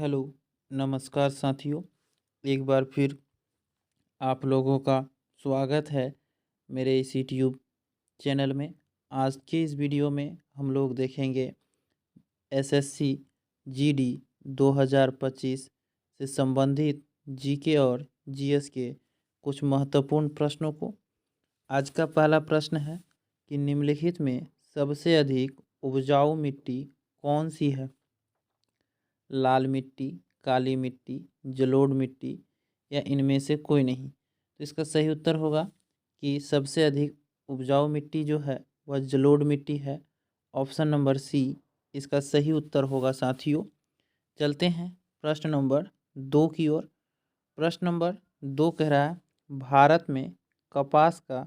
Hello, नमस्कार साथियों। एक बार फिर आप लोगों का स्वागत है मेरे इस यूट्यूब चैनल में। आज के इस वीडियो में हम लोग देखेंगे एसएससी जीडी 2025 से संबंधित जीके और जीएस के कुछ महत्वपूर्ण प्रश्नों को। आज का पहला प्रश्न है कि निम्नलिखित में सबसे अधिक उपजाऊ मिट्टी कौन सी है? लाल मिट्टी, काली मिट्टी, जलोढ़ मिट्टी या इनमें से कोई नहीं। तो इसका सही उत्तर होगा कि सबसे अधिक उपजाऊ मिट्टी जो है वह जलोढ़ मिट्टी है। ऑप्शन नंबर सी इसका सही उत्तर होगा साथियों। चलते हैं प्रश्न नंबर 2 की ओर। प्रश्न नंबर 2 कह रहा है, भारत में कपास का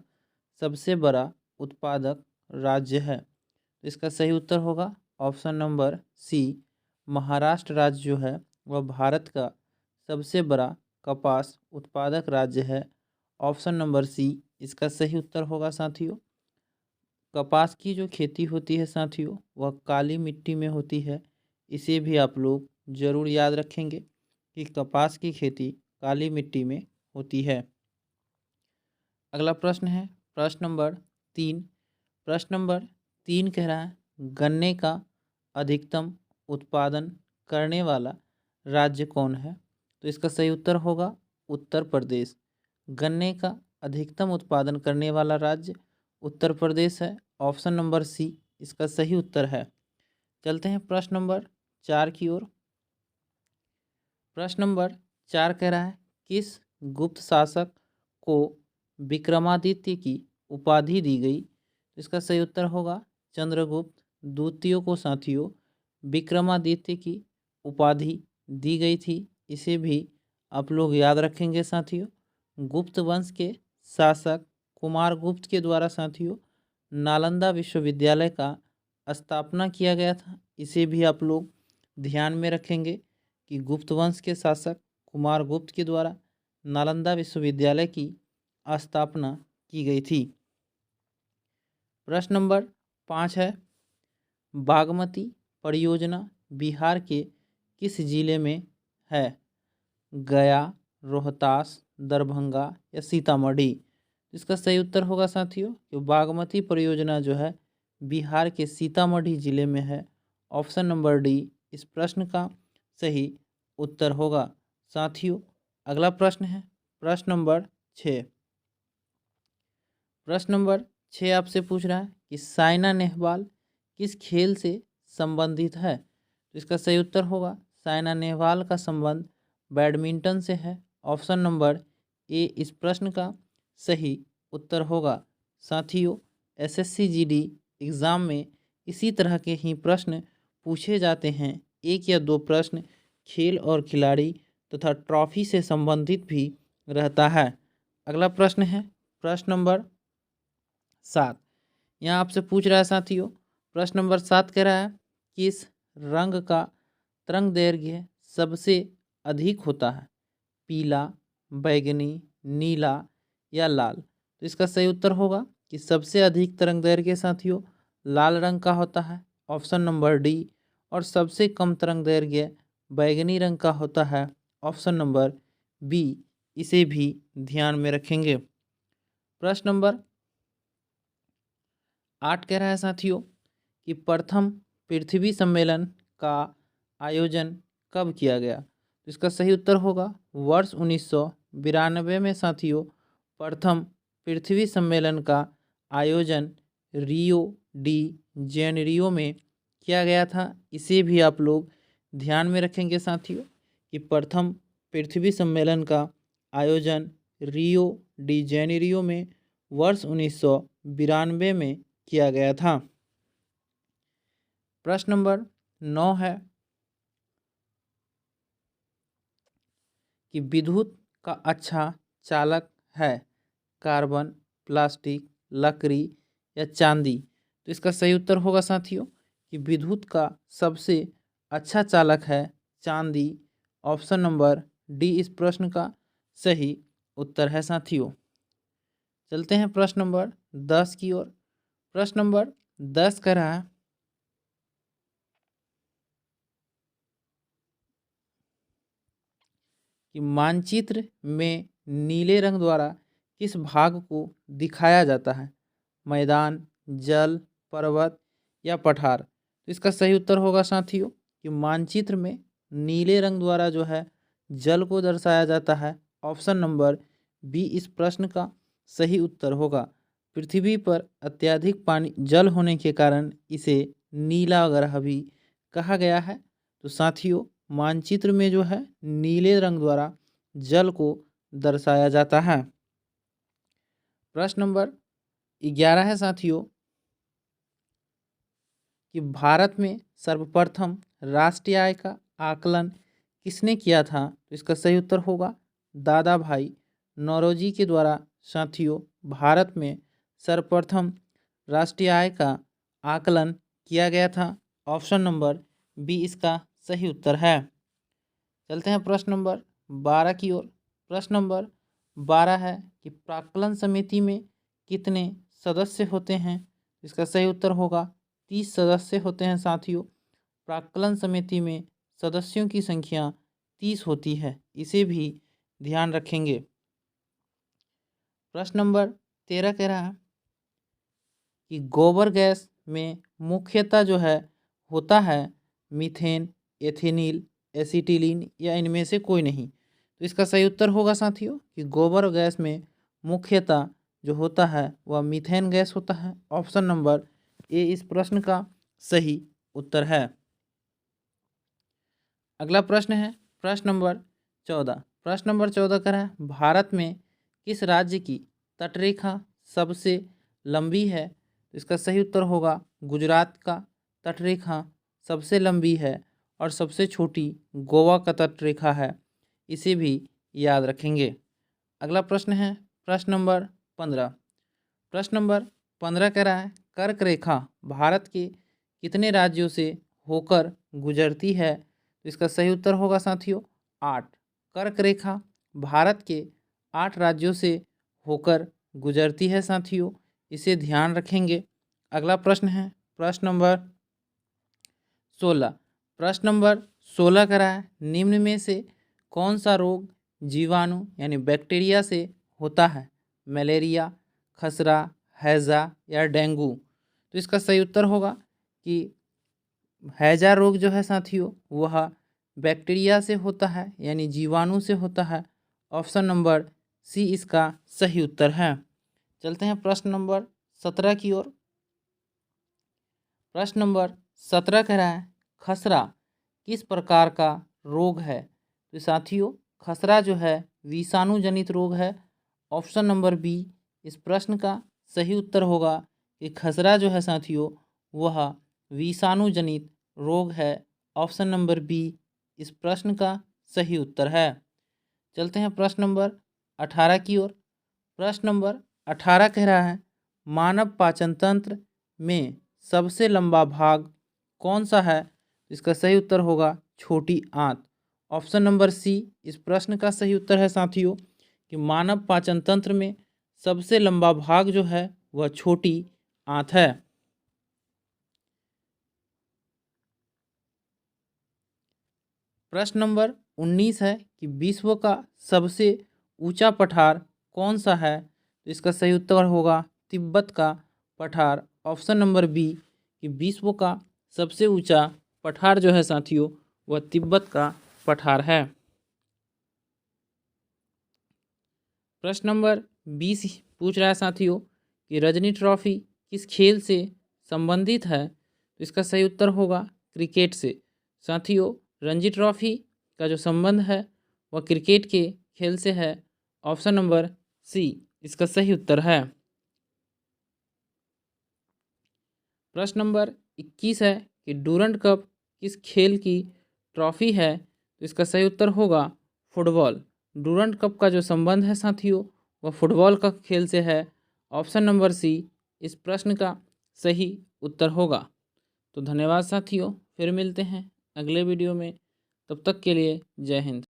सबसे बड़ा उत्पादक राज्य है। तो इसका सही उत्तर होगा ऑप्शन नंबर सी, महाराष्ट्र राज्य जो है वह भारत का सबसे बड़ा कपास उत्पादक राज्य है। ऑप्शन नंबर सी इसका सही उत्तर होगा साथियों। कपास की जो खेती होती है साथियों वह काली मिट्टी में होती है। इसे भी आप लोग ज़रूर याद रखेंगे कि कपास की खेती काली मिट्टी में होती है। अगला प्रश्न है प्रश्न नंबर 3। प्रश्न नंबर 3 कह रहा है, गन्ने का अधिकतम उत्पादन करने वाला राज्य कौन है? तो इसका सही उत्तर होगा उत्तर प्रदेश। गन्ने का अधिकतम उत्पादन करने वाला राज्य उत्तर प्रदेश है। ऑप्शन नंबर सी इसका सही उत्तर है। चलते हैं प्रश्न नंबर 4 की ओर। प्रश्न नंबर 4 कह रहा है, किस गुप्त शासक को विक्रमादित्य की उपाधि दी गई? तो इसका सही उत्तर होगा चंद्रगुप्त द्वितीय को साथियों विक्रमादित्य की उपाधि दी गई थी। इसे भी आप लोग याद रखेंगे साथियों। गुप्त वंश के शासक कुमारगुप्त के द्वारा साथियों नालंदा विश्वविद्यालय का स्थापना किया गया था। इसे भी आप लोग ध्यान में रखेंगे कि गुप्त वंश के शासक कुमारगुप्त के द्वारा नालंदा विश्वविद्यालय की स्थापना की गई थी। प्रश्न नंबर 5 है, बागमती परियोजना बिहार के किस जिले में है? गया, रोहतास, दरभंगा या सीतामढ़ी? इसका सही उत्तर होगा साथियों कि बागमती परियोजना जो है बिहार के सीतामढ़ी जिले में है। ऑप्शन नंबर डी इस प्रश्न का सही उत्तर होगा साथियों। अगला प्रश्न है प्रश्न नंबर 6। प्रश्न नंबर 6 आपसे पूछ रहा है कि साइना नेहवाल किस खेल से संबंधित है? तो इसका सही उत्तर होगा साइना नेहवाल का संबंध बैडमिंटन से है। ऑप्शन नंबर ए इस प्रश्न का सही उत्तर होगा साथियों। एसएससी जीडी एग्ज़ाम में इसी तरह के ही प्रश्न पूछे जाते हैं। एक या दो प्रश्न खेल और खिलाड़ी तथा ट्रॉफी से संबंधित भी रहता है। अगला प्रश्न है प्रश्न नंबर 7। यहाँ आपसे पूछ रहा है साथियों, प्रश्न नंबर 7 कह रहा है, किस रंग का तरंग दैर्घ्य सबसे अधिक होता है? पीला, बैगनी, नीला या लाल? तो इसका सही उत्तर होगा कि सबसे अधिक तरंग दैर्घ्य साथियों लाल रंग का होता है। Option number D. और सबसे कम तरंग दैर्घ्य बैगनी रंग का होता है। Option number B. इसे भी ध्यान में रखेंगे। प्रश्न नंबर 8 कह रहा है साथियों कि प्रथम पृथ्वी सम्मेलन का आयोजन कब किया गया? तो इसका सही उत्तर होगा वर्ष 1992 में साथियों प्रथम पृथ्वी सम्मेलन का आयोजन रियो डी जेनेरियो में किया गया था। इसे भी आप लोग ध्यान में रखेंगे साथियों कि प्रथम पृथ्वी सम्मेलन का आयोजन रियो डी जेनेरियो में वर्ष 1992 में किया गया था। प्रश्न नंबर 9 है कि विद्युत का अच्छा चालक है कार्बन, प्लास्टिक, लकड़ी या चांदी? तो इसका सही उत्तर होगा साथियों कि विद्युत का सबसे अच्छा चालक है चांदी। ऑप्शन नंबर डी इस प्रश्न का सही उत्तर है साथियों। चलते हैं प्रश्न नंबर 10 की ओर। प्रश्न नंबर 10 कह रहा है, कि मानचित्र में नीले रंग द्वारा किस भाग को दिखाया जाता है? मैदान, जल, पर्वत या पठार? तो इसका सही उत्तर होगा साथियों कि मानचित्र में नीले रंग द्वारा जो है जल को दर्शाया जाता है। ऑप्शन नंबर बी इस प्रश्न का सही उत्तर होगा। पृथ्वी पर अत्यधिक पानी जल होने के कारण इसे नीला ग्रह भी कहा गया है। तो साथियों मानचित्र में जो है नीले रंग द्वारा जल को दर्शाया जाता है। प्रश्न नंबर 11 है साथियों कि भारत में सर्वप्रथम राष्ट्रीय आय का आकलन किसने किया था? तो इसका सही उत्तर होगा दादा भाई नौरोजी के द्वारा। साथियों भारत में सर्वप्रथम राष्ट्रीय आय का आकलन किया गया था। ऑप्शन नंबर बी इसका सही उत्तर है। चलते हैं प्रश्न नंबर 12 की ओर। प्रश्न नंबर 12 है कि प्राक्कलन समिति में कितने सदस्य होते हैं? इसका सही उत्तर होगा 30 सदस्य होते हैं साथियों। प्राक्कलन समिति में सदस्यों की संख्या 30 होती है, इसे भी ध्यान रखेंगे। प्रश्न नंबर 13 कह रहा है कि गोबर गैस में मुख्यतः जो है होता है मीथेन, एथेनिल, एसिटिलीन या इनमें से कोई नहीं। तो इसका सही उत्तर होगा साथियों कि गोबर गैस में मुख्यतः जो होता है वह मीथेन गैस होता है। ऑप्शन नंबर ए इस प्रश्न का सही उत्तर है। अगला प्रश्न है प्रश्न नंबर 14। प्रश्न नंबर 14 कह रहा है भारत में किस राज्य की तटरेखा सबसे लंबी है? इसका सही उत्तर होगा गुजरात का तटरेखा सबसे लंबी है और सबसे छोटी गोवा का तटरेखा है, इसे भी याद रखेंगे। अगला प्रश्न है प्रश्न नंबर 15। प्रश्न नंबर 15 कह रहा है कर्क रेखा भारत के कितने राज्यों से होकर गुजरती है? तो इसका सही उत्तर होगा साथियों 8। कर्क रेखा भारत के 8 राज्यों से होकर गुजरती है साथियों, इसे ध्यान रखेंगे। अगला प्रश्न है प्रश्न नंबर 16। प्रश्न नंबर 16 कह रहा है निम्न में से कौन सा रोग जीवाणु यानी बैक्टीरिया से होता है? मलेरिया, खसरा, हैजा या डेंगू? तो इसका सही उत्तर होगा कि हैजा रोग जो है साथियों वह बैक्टीरिया से होता है यानी जीवाणु से होता है। ऑप्शन नंबर सी इसका सही उत्तर है। चलते हैं प्रश्न नंबर 17 की ओर। प्रश्न नंबर 17 कह रहा है खसरा किस प्रकार का रोग है? तो साथियों खसरा जो है विषाणु जनित रोग है। ऑप्शन नंबर बी इस प्रश्न का सही उत्तर होगा कि खसरा जो है साथियों वह विषाणु जनित रोग है। ऑप्शन नंबर बी इस प्रश्न का सही उत्तर है। चलते हैं प्रश्न नंबर 18 की ओर। प्रश्न नंबर 18 कह रहा है मानव पाचन तंत्र में सबसे लंबा भाग कौन सा है? इसका सही उत्तर होगा छोटी आंत। ऑप्शन नंबर सी इस प्रश्न का सही उत्तर है साथियों कि मानव पाचन तंत्र में सबसे लंबा भाग जो है वह छोटी आंत है। प्रश्न नंबर 19 है कि विश्व का सबसे ऊंचा पठार कौन सा है? तो इसका सही उत्तर होगा तिब्बत का पठार। ऑप्शन नंबर बी कि विश्व का सबसे ऊंचा पठार जो है साथियों वह तिब्बत का पठार है। प्रश्न नंबर 20 पूछ रहा है साथियों कि रजनी ट्रॉफी किस खेल से संबंधित है? तो इसका सही उत्तर होगा क्रिकेट से। साथियों रणजी ट्रॉफी का जो संबंध है वह क्रिकेट के खेल से है। ऑप्शन नंबर सी इसका सही उत्तर है। प्रश्न नंबर 21 है कि डूरंड कप किस खेल की ट्रॉफी है? तो इसका सही उत्तर होगा फुटबॉल। डूरंड कप का जो संबंध है साथियों वह फुटबॉल का खेल से है। ऑप्शन नंबर सी इस प्रश्न का सही उत्तर होगा। तो धन्यवाद साथियों, फिर मिलते हैं अगले वीडियो में। तब तक के लिए जय हिंद।